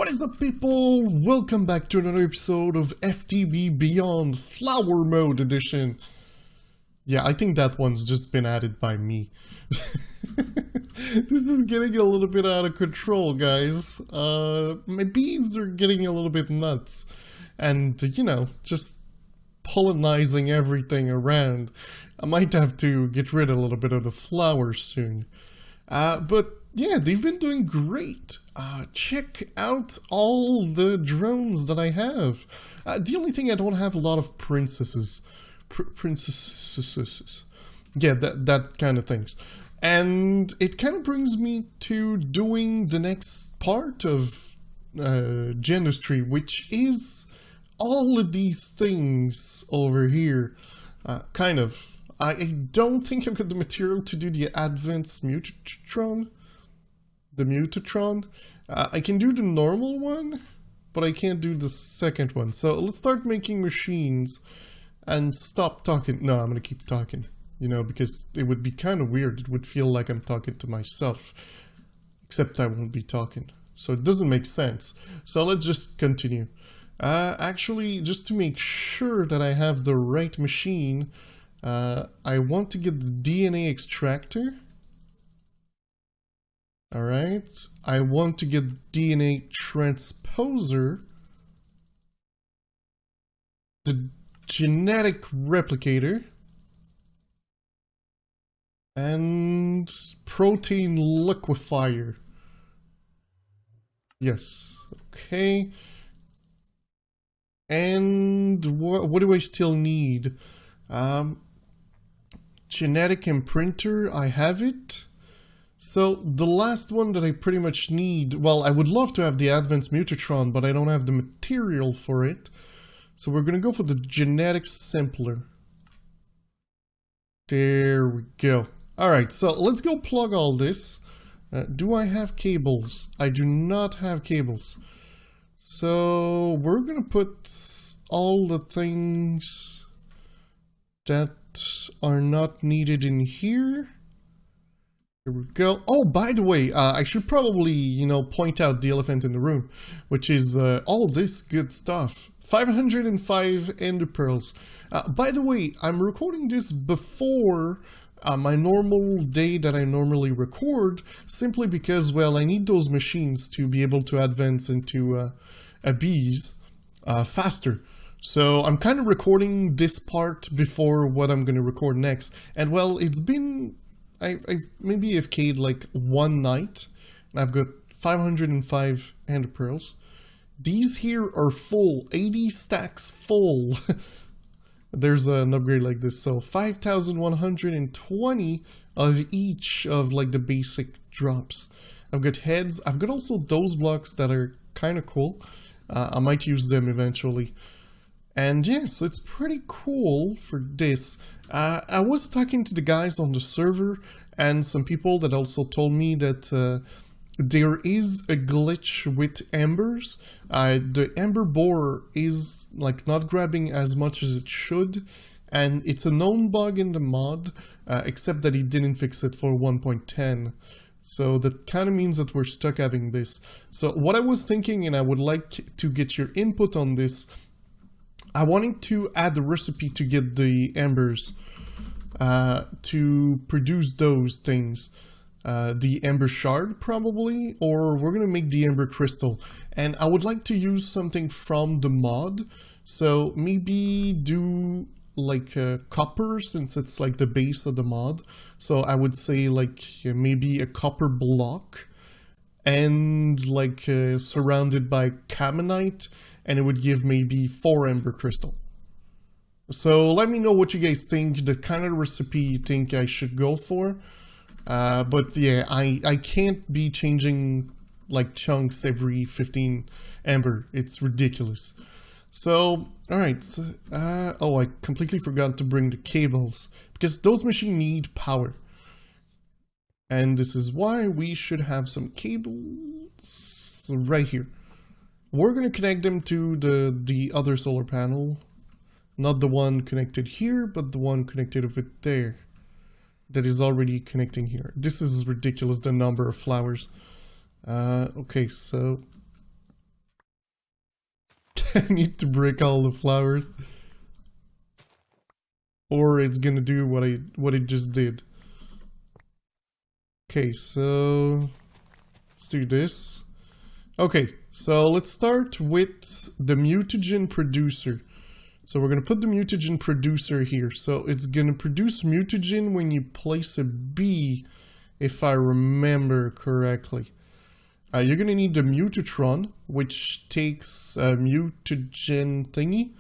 What is up, people? Welcome back to another episode of FTB Beyond Flower Mode Edition. Yeah, I think that one's just been added by me. This is getting a little bit out of control, guys. My bees are getting a little bit nuts. And, you know, just pollinizing everything around. I might have to get rid of a little bit of the flowers soon. But yeah, they've been doing great. Check out all the drones that I have. The only thing I don't have a lot of princesses. Princesses. Yeah, that kind of things. And it kind of brings me to doing the next part of gendustry, which is all of these things over here. Kind of. I don't think I've got the material to do the advanced mutation. The mutation. I can do the normal one, but I can't do the second one. So let's start making machines and stop talking. No, I'm gonna keep talking, you know, because it would be kind of weird. It would feel like I'm talking to myself, except I won't be talking. So it doesn't make sense. So let's just continue. Actually, just to make sure that I have the right machine, I want to get the DNA extractor. Alright, I want to get DNA transposer, the genetic replicator, and protein liquefier. Yes, okay. And what do I still need? Genetic imprinter, I have it. So the last one that I pretty much need, well, I would love to have the advanced mutation, but I don't have the material for it. So we're gonna go for the genetic sampler. There we go. Alright, so let's go plug all this. Do I have cables? I do not have cables. So we're gonna put all the things that are not needed in here. Here we go. Oh, by the way, I should probably, you know, point out the elephant in the room, which is all this good stuff. 505 ender pearls. By the way, I'm recording this before my normal day that I normally record, simply because, well, I need those machines to be able to advance into bees faster. So I'm kind of recording this part before what I'm going to record next. And well, it's been... I've maybe FK'd like one night, and I've got 505 ender pearls. These here are full, 80 stacks full. There's an upgrade like this, so 5,120 of each of like the basic drops. I've got heads. I've got also those blocks that are kind of cool. I might use them eventually. And yeah, so it's pretty cool for this. I was talking to the guys on the server and some people that also told me that there is a glitch with embers. The ember borer is like not grabbing as much as it should, and it's a known bug in the mod, except that he didn't fix it for 1.10. So that kind of means that we're stuck having this. So what I was thinking, and I would like to get your input on this, I wanted to add the recipe to get the embers, to produce those things. The ember shard probably, or we're gonna make the ember crystal. And I would like to use something from the mod, so maybe do like copper, since it's like the base of the mod. So I would say like maybe a copper block, and like surrounded by caminite, and it would give maybe 4 ember crystal. So let me know what you guys think, the kind of recipe you think I should go for. But yeah, I can't be changing like chunks every 15 ember. It's ridiculous. So, alright. So, oh, I completely forgot to bring the cables, because those machines need power. And this is why we should have some cables right here. We're going to connect them to the other solar panel. Not the one connected here, but the one connected over there. That is already connecting here. This is ridiculous, the number of flowers. Okay, so I need to break all the flowers. Or it's gonna do what it just did. Okay, so let's do this. Okay, so let's start with the mutagen producer. So we're gonna put the mutagen producer here. So it's gonna produce mutagen when you place a bee, if I remember correctly. You're gonna need the mutatron, which takes a mutagen thingy.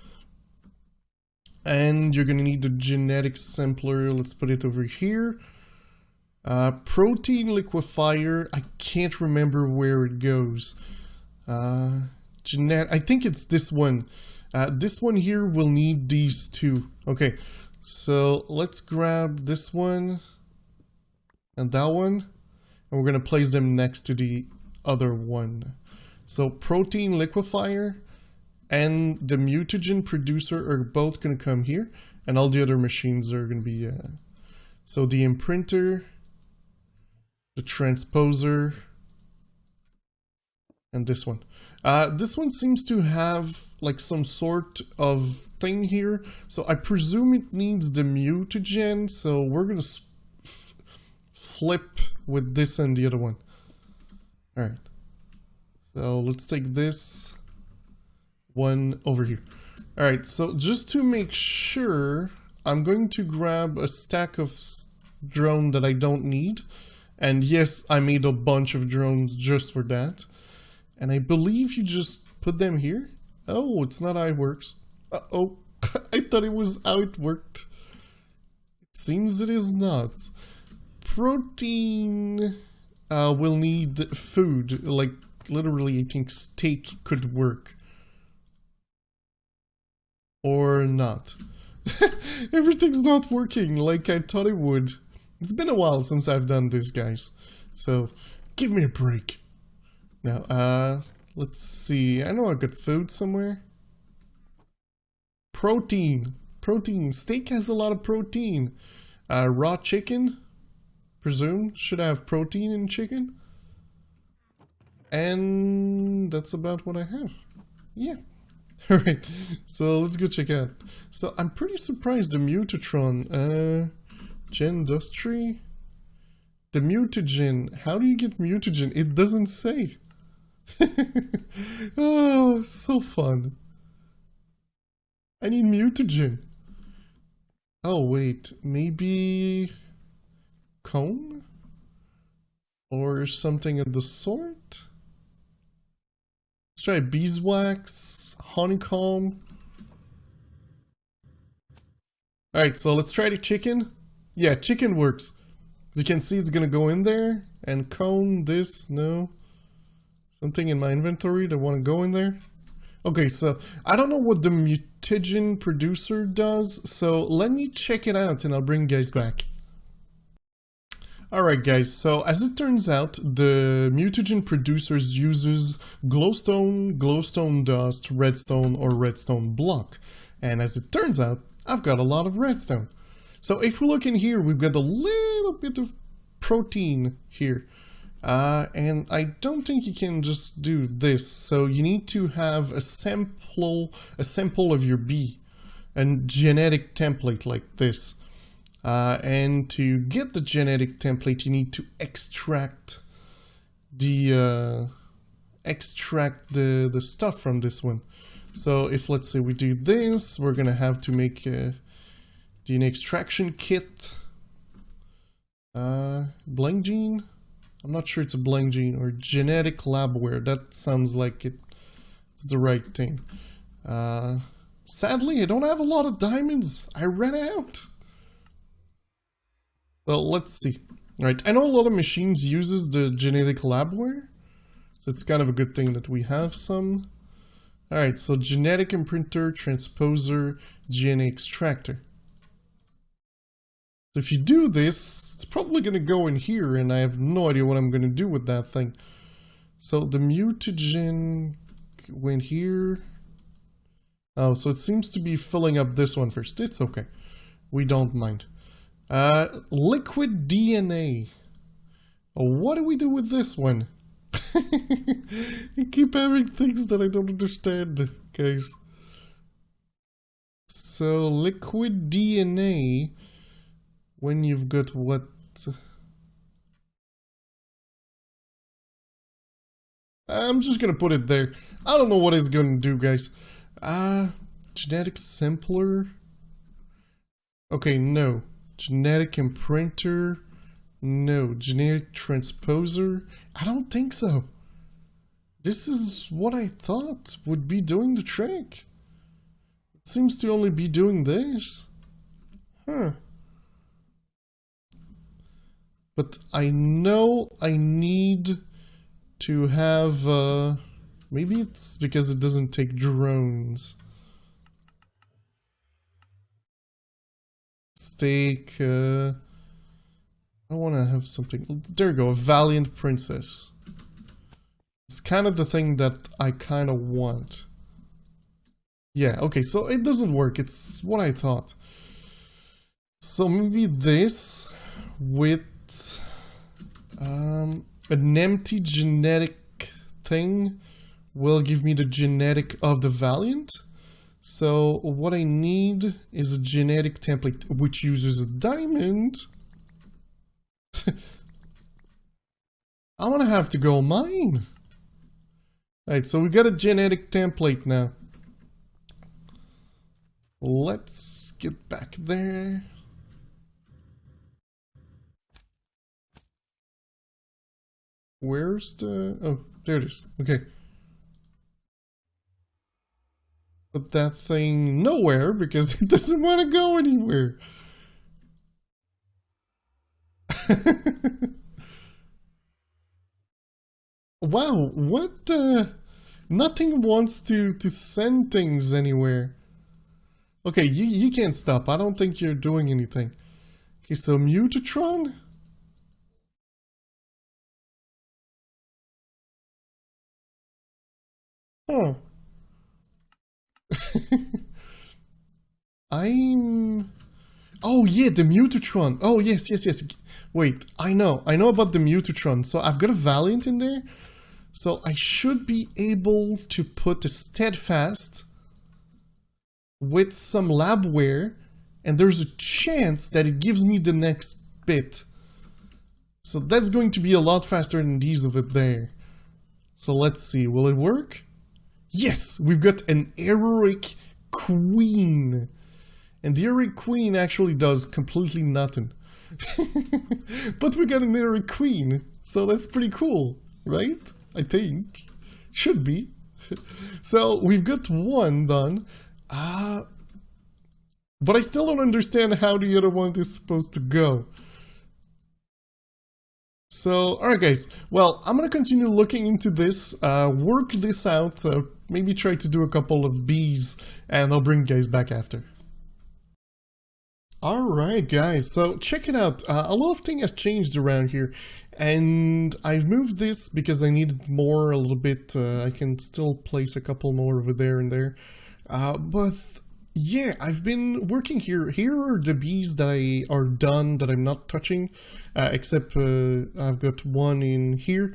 And you're gonna need the genetic sampler. Let's put it over here. Protein liquefier. I can't remember where it goes. I think it's this one. This one here will need these two. Okay, so let's grab this one and that one, and we're gonna place them next to the other one. So protein liquefier and the mutagen producer are both gonna come here, and all the other machines are gonna be so the imprinter, the transposer, and this one. This one seems to have like some sort of thing here, so I presume it needs the mutagen, so we're gonna flip with this and the other one. Alright, so let's take this one over here. Alright, so just to make sure, I'm going to grab a stack of drone that I don't need, and yes, I made a bunch of drones just for that. And I believe you just put them here. Oh, it's not how it works. Uh-oh. I thought it was how it worked. It seems it is not. Protein will need food. Like, literally, I think steak could work. Or not. Everything's not working like I thought it would. It's been a while since I've done this, guys. So, give me a break. Now, let's see. I know I got food somewhere. Protein. Protein. Steak has a lot of protein. Raw chicken, presume, should have protein in chicken. And that's about what I have. Yeah. Alright, so let's go check out. So I'm pretty surprised the mutatron, gendustry. The mutagen. How do you get mutagen? It doesn't say. Oh, so fun. I need mutagen. Oh, wait. Maybe comb? Or something of the sort? Let's try beeswax, honeycomb. Alright, so let's try the chicken. Yeah, chicken works. As you can see, it's gonna go in there. And comb, this, no. Something in my inventory that want to go in there. Okay, so I don't know what the mutagen producer does, so let me check it out and I'll bring you guys back. Alright guys, so as it turns out, the mutagen producers uses glowstone, glowstone dust, redstone, or redstone block. And as it turns out, I've got a lot of redstone. So if we look in here, we've got a little bit of protein here. And I don't think you can just do this, so you need to have a sample of your bee, a genetic template like this. And to get the genetic template, you need to extract the stuff from this one. So if, let's say, we do this, we're gonna have to make a DNA extraction kit. Blank gene. I'm not sure it's a blank gene or genetic labware. That sounds like it's the right thing. Sadly, I don't have a lot of diamonds. I ran out. Well, let's see. Alright, I know a lot of machines uses the genetic labware, so it's kind of a good thing that we have some. Alright, so genetic imprinter, transposer, DNA extractor. So if you do this, it's probably going to go in here, and I have no idea what I'm going to do with that thing. So the mutagen went here. Oh, so it seems to be filling up this one first. It's okay. We don't mind. Liquid DNA. What do we do with this one? I keep having things that I don't understand. guys. So liquid DNA, when you've got what? I'm just gonna put it there. I don't know what it's gonna do, guys. Genetic sampler. Okay, no. Genetic imprinter. No. Genetic transposer. I don't think so. This is what I thought would be doing the trick. It seems to only be doing this. Huh. But I know I need to have, maybe it's because it doesn't take drones. Let's take, I want to have something, there we go, a valiant princess. It's kind of the thing that I kind of want. Yeah, okay, so it doesn't work, it's what I thought. So maybe this with, an empty genetic thing will give me the genetic of the Valiant. So what I need is a genetic template which uses a diamond. I'm gonna have to go mine. Alright, so we got a genetic template now. Let's get back there. Where's the... oh, there it is. Okay. Put that thing nowhere because it doesn't want to go anywhere. Wow, what nothing wants to send things anywhere. Okay, you can't stop. I don't think you're doing anything. Okay, so Mutatron? Oh. Oh yeah, the Mutatron. Oh yes. Wait, I know about the Mutatron. So I've got a Valiant in there. So I should be able to put a Steadfast with some labware, and there's a chance that it gives me the next bit. So that's going to be a lot faster than these of it there. So let's see, will it work? Yes, we've got an heroic queen. And the heroic queen actually does completely nothing. But we got an heroic queen, so that's pretty cool, right? I think. Should be. So we've got one done. But I still don't understand how the other one is supposed to go. So, alright guys, well, I'm gonna continue looking into this, work this out, maybe try to do a couple of bees, and I'll bring you guys back after. Alright guys, so check it out, a lot of things has changed around here, and I've moved this because I needed more a little bit. I can still place a couple more over there and there, but yeah, I've been working here. Here are the bees that are done, that I'm not touching, except I've got one in here.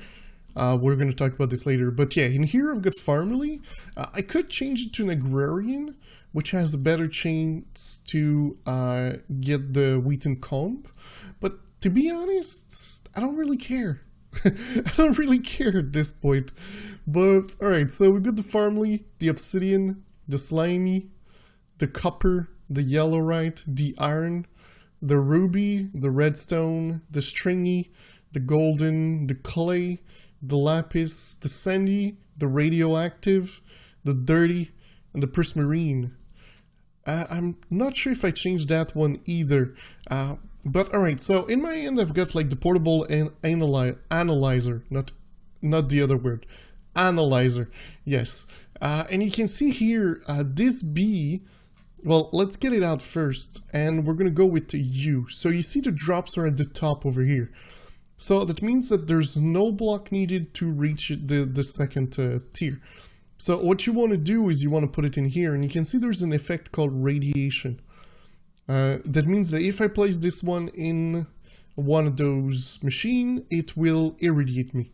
We're going to talk about this later, but yeah, in here I've got Farmily. I could change it to an Agrarian, which has a better chance to get the wheat and comb, but to be honest, I don't really care. I don't really care at this point. But alright, so we've got the Farmily, the Obsidian, the Slimy, the Copper, the Yellowite, the Iron, the Ruby, the Redstone, the Stringy, the Golden, the Clay, the Lapis, the Sandy, the Radioactive, the Dirty, and the Prismarine. I'm not sure if I changed that one either. But alright, so in my end I've got like the portable analyzer, not the other word, analyzer, yes. And you can see here, this bee, well, let's get it out first, and we're gonna go with the U. So you see the drops are at the top over here. So that means that there's no block needed to reach the second tier. So what you want to do is you want to put it in here, and you can see there's an effect called radiation. That means that if I place this one in one of those machines, it will irradiate me.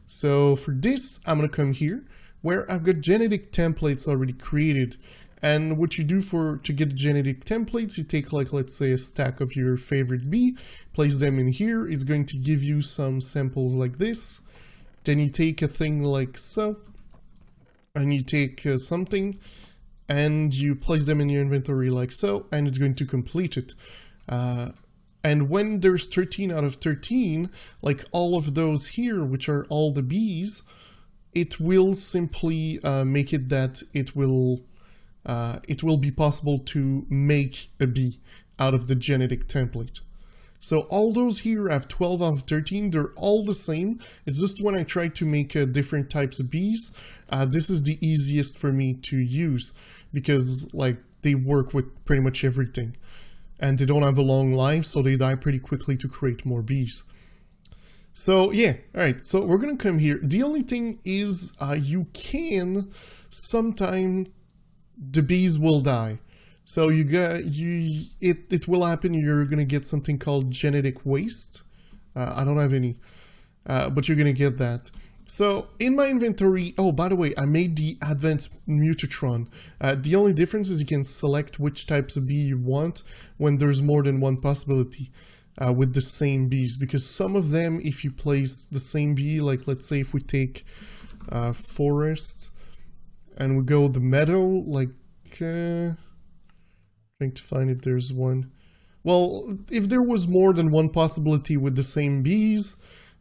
So for this, I'm going to come here. where I've got genetic templates already created. And what you do to get genetic templates, you take like, let's say, a stack of your favorite bee, place them in here. It's going to give you some samples like this. Then you take a thing like so, and you take something, and you place them in your inventory like so, and it's going to complete it. And when there's 13 out of 13, like all of those here, which are all the bees, it will simply make it that it will be possible to make a bee out of the genetic template. So all those here have 12 out of 13, they're all the same. It's just when I try to make different types of bees, this is the easiest for me to use because like they work with pretty much everything. And they don't have a long life, so they die pretty quickly to create more bees. So yeah, alright, so we're gonna come here. The only thing is you can sometime the bees will die. So it will happen. You're gonna get something called genetic waste. I don't have any, but you're gonna get that. So in my inventory, oh, by the way, I made the advanced mutatron. The only difference is you can select which types of bee you want when there's more than one possibility with the same bees. Because some of them, if you place the same bee, like let's say if we take forest and we go the meadow, like trying to find if there's one. Well, if there was more than one possibility with the same bees,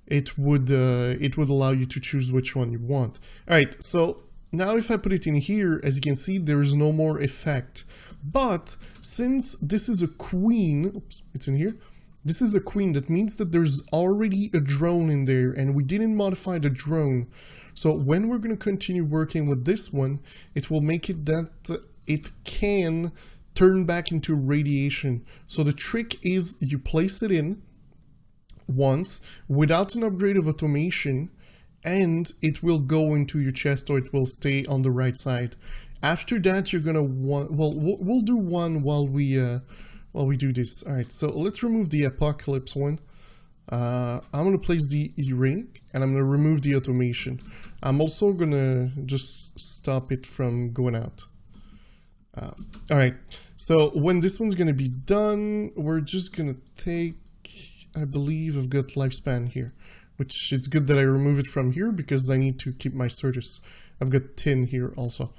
it would allow you to choose which one you want. All right, so now if I put it in here, as you can see, there's no more effect. But since this is a queen, oops, it's in here. This is a queen, that means that there's already a drone in there and we didn't modify the drone. So when we're going to continue working with this one, it will make it that it can turn back into radiation. So the trick is you place it in once without an upgrade of automation and it will go into your chest or it will stay on the right side. After that you're gonna want, well, we'll do one while we do this. All right, so let's remove the apocalypse one. I'm gonna place the E-ring and I'm gonna remove the automation. I'm also gonna just stop it from going out. All right, so when this one's gonna be done, we're just gonna take, I believe I've got lifespan here, which it's good that I remove it from here because I need to keep my Certus. I've got tin here also.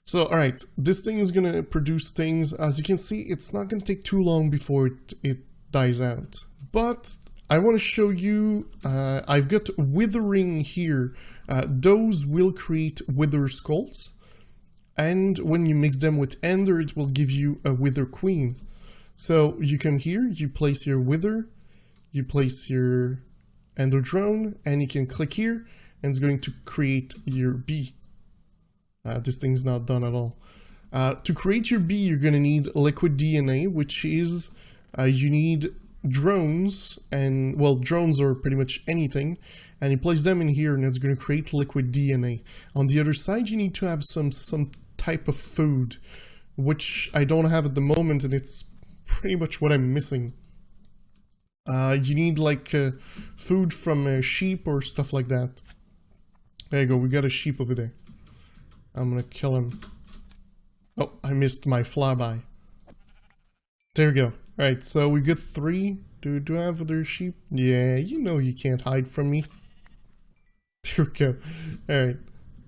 So, all right, this thing is gonna produce things. As you can see, it's not gonna take too long before it dies out. But I want to show you, I've got withering here. Those will create wither skulls. And when you mix them with ender, it will give you a wither queen. So you come here, you place your wither, you place your ender drone, and you can click here, and it's going to create your bee. This thing's not done at all. To create your bee, you're going to need liquid DNA, which is, you need drones, and, well, drones are pretty much anything, and you place them in here, and it's going to create liquid DNA. On the other side, you need to have some type of food, which I don't have at the moment, and it's pretty much what I'm missing. You need like food from sheep or stuff like that. There you go, we got a sheep over there. I'm gonna kill him. Oh, I missed my flyby. There we go. Alright, so we got 3. Do I have other sheep? Yeah, you know you can't hide from me. There we go. Alright,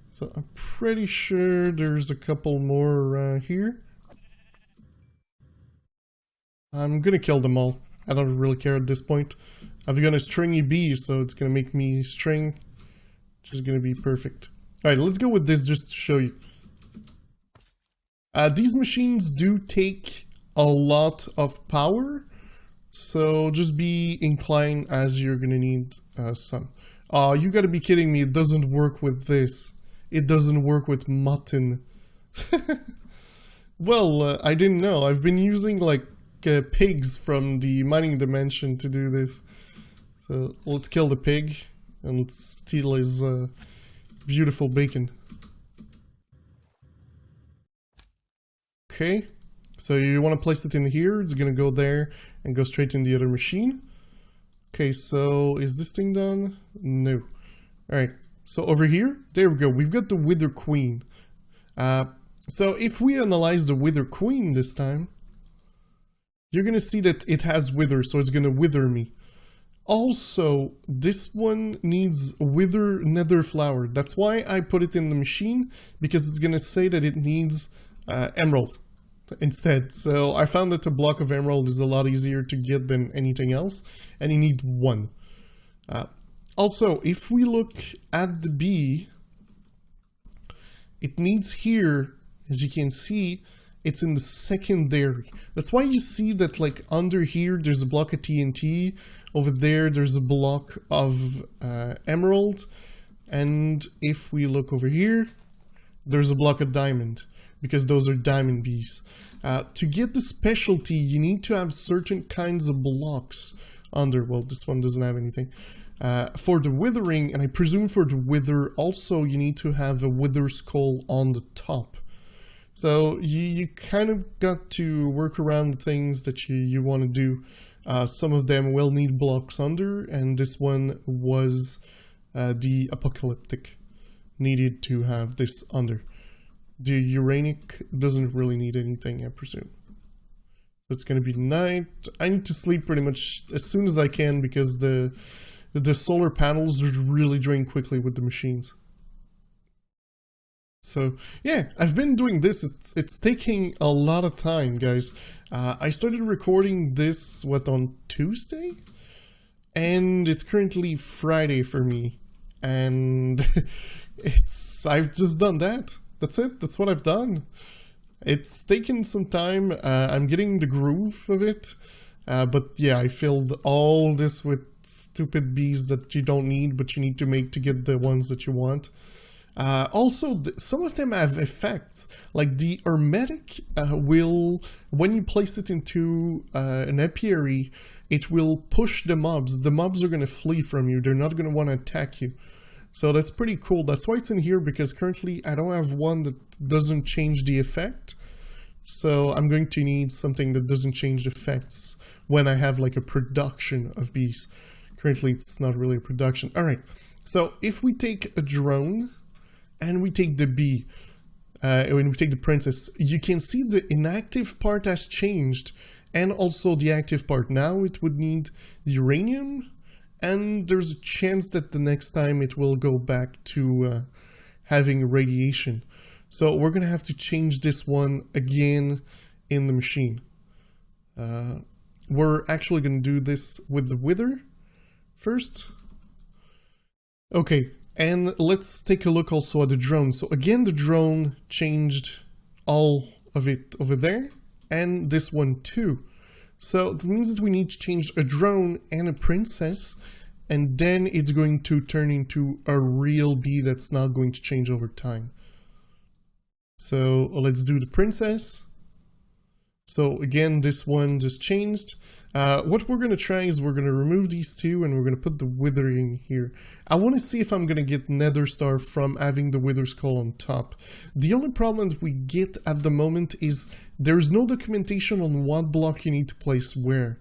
so I'm pretty sure there's a couple more around here. I'm gonna kill them all. I don't really care at this point. I've got a stringy bee, so it's gonna make me string, which is gonna be perfect. Alright, let's go with this just to show you. These machines do take a lot of power, so just be inclined as you're gonna need some. You gotta be kidding me, it doesn't work with this. It doesn't work with mutton. Well, I didn't know. I've been using like pigs from the mining dimension to do this. So let's kill the pig and let's steal his beautiful bacon. Okay, so you want to place it in here. It's gonna go there and go straight in the other machine. Okay, so is this thing done? No. Alright, So over here, there we go. We've got the Wither Queen. So if we analyze the Wither Queen this time, you're going to see that it has Wither, so it's going to wither me. Also, this one needs Wither Nether Flower. That's why I put it in the machine, because it's going to say that it needs Emerald instead. So I found that a block of Emerald is a lot easier to get than anything else, and you need one. Also, if we look at the bee, it needs here, as you can see, it's in the secondary. That's why you see that like under here, there's a block of TNT. Over there, there's a block of Emerald. And if we look over here, there's a block of Diamond, because those are Diamond bees. To get the specialty, you need to have certain kinds of blocks under. Well, this one doesn't have anything. For the withering, and I presume for the wither also, you need to have a wither skull on the top. So you kind of got to work around things that you want to do. Some of them will need blocks under, and this one was the apocalyptic. Needed to have this under. The uranic doesn't really need anything, I presume. It's going to be night. I need to sleep pretty much as soon as I can, because the solar panels really drain quickly with the machines. So yeah, I've been doing this. It's taking a lot of time, guys. I started recording this, on Tuesday? And it's currently Friday for me. And I've just done that. That's it. That's what I've done. It's taken some time. I'm getting the groove of it. But yeah, I filled all this with stupid bees that you don't need, but you need to make to get the ones that you want. Also, some of them have effects, like the hermetic will, when you place it into an apiary, it will push the mobs. The mobs are going to flee from you. They're not going to want to attack you. So that's pretty cool. That's why it's in here, because currently I don't have one that doesn't change the effect. So I'm going to need something that doesn't change the effects when I have like a production of bees. Currently it's not really a production. All right, so if we take a drone and we take the bee, when we take the princess, you can see the inactive part has changed, and also the active part. Now it would need uranium, and there's a chance that the next time it will go back to having radiation. So we're gonna have to change this one again in the machine. We're actually gonna do this with the wither first. Okay. And let's take a look also at the drone. So again, the drone changed all of it over there, and this one too. So that means that we need to change a drone and a princess, and then it's going to turn into a real bee that's not going to change over time. So let's do the princess. So again, this one just changed. What we're going to try is we're going to remove these two, and we're going to put the withering here. I want to see if I'm going to get nether star from having the wither skull on top. The only problem that we get at the moment is there's no documentation on what block you need to place where.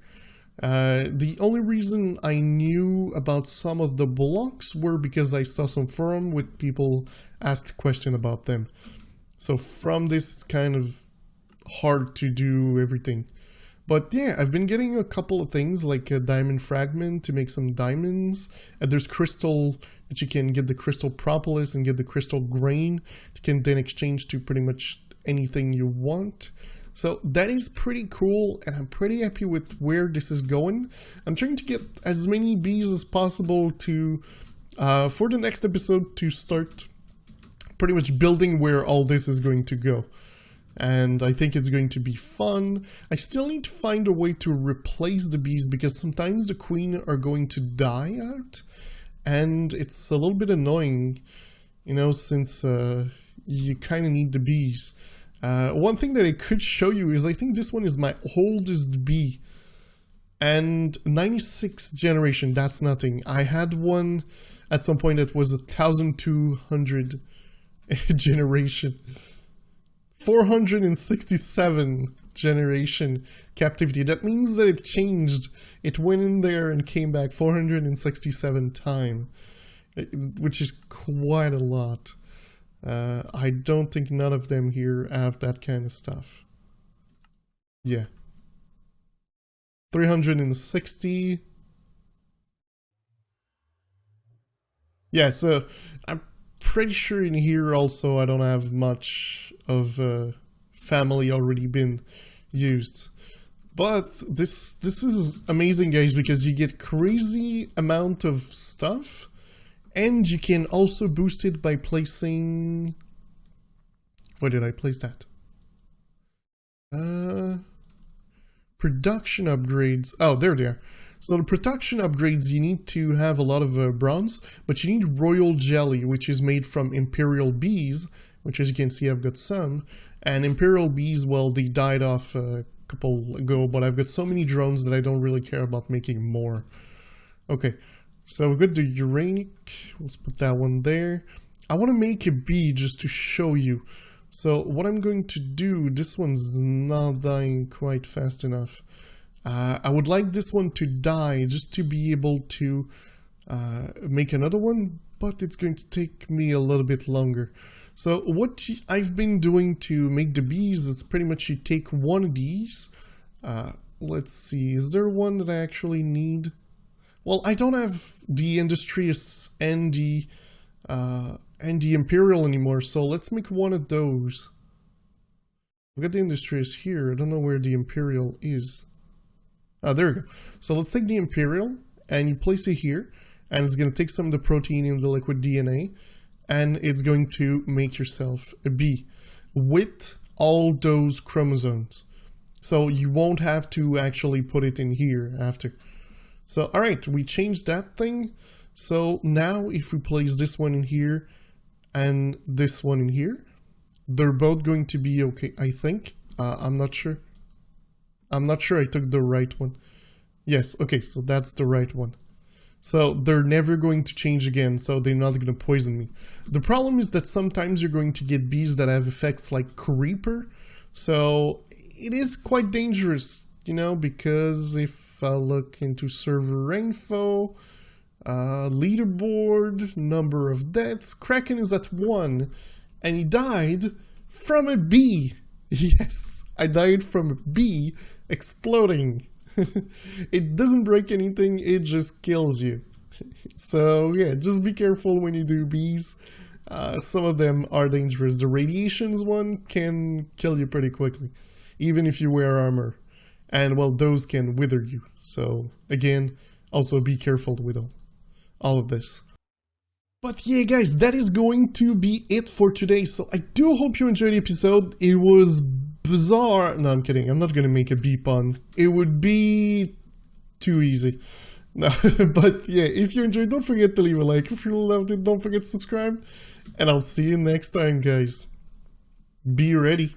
The only reason I knew about some of the blocks were because I saw some forum with people asked question about them. So from this, it's kind of hard to do everything. But yeah, I've been getting a couple of things like a diamond fragment to make some diamonds. There's crystal that you can get, the crystal propolis, and get the crystal grain. You can then exchange to pretty much anything you want. So that is pretty cool, and I'm pretty happy with where this is going. I'm trying to get as many bees as possible to, for the next episode, to start pretty much building where all this is going to go. And I think it's going to be fun. I still need to find a way to replace the bees, because sometimes the queen are going to die out, and it's a little bit annoying, you know, since you kind of need the bees. One thing that I could show you is I think this one is my oldest bee, and 96 generation, that's nothing. I had one at some point that was 1200 generation. 467 generation captivity. That means that it changed. It went in there and came back 467 times. which is quite a lot. I don't think none of them here have that kind of stuff. Yeah. 360. Yeah, so I'm pretty sure in here also I don't have much of family already been used. But this is amazing, guys, because you get crazy amount of stuff, and you can also boost it by placing... Where did I place that? Production upgrades. Oh, there they are. So the production upgrades, you need to have a lot of bronze, but you need royal jelly, which is made from imperial bees, which as you can see I've got some. And imperial bees, well, they died off a couple ago, but I've got so many drones that I don't really care about making more. Okay, so we've got the uranic. Let's put that one there. I want to make a bee just to show you. So what I'm going to do, this one's not dying quite fast enough. I would like this one to die just to be able to make another one, but it's going to take me a little bit longer. So what I've been doing to make the bees is pretty much you take one of these. Let's see, is there one that I actually need? Well, I don't have the industrious and the imperial anymore, so let's make one of those. We've got the industrious here. I don't know where the imperial is. Oh, there we go. So let's take the imperial and you place it here, and it's going to take some of the protein in the liquid DNA, and it's going to make yourself a bee with all those chromosomes. So you won't have to actually put it in here after. So, all right, we changed that thing. So now if we place this one in here and this one in here, they're both going to be okay, I think. I'm not sure. I'm not sure I took the right one. Yes, okay, so that's the right one. So they're never going to change again, so they're not going to poison me. The problem is that sometimes you're going to get bees that have effects like Creeper. So it is quite dangerous, you know, because if I look into server info, leaderboard, number of deaths, Kraken is at 1, and he died from a bee. Yes, I died from a bee exploding. It doesn't break anything, it just kills you. So yeah, just be careful when you do bees. Some of them are dangerous. The radiations one can kill you pretty quickly, even if you wear armor. And well, those can wither you. So again, also be careful with all of this. But yeah, guys, that is going to be it for today. So I do hope you enjoyed the episode. It was bizarre. No, I'm kidding. I'm not going to make a bee pun. It would be too easy. No, but yeah, if you enjoyed, don't forget to leave a like. If you loved it, don't forget to subscribe. And I'll see you next time, guys. Be ready.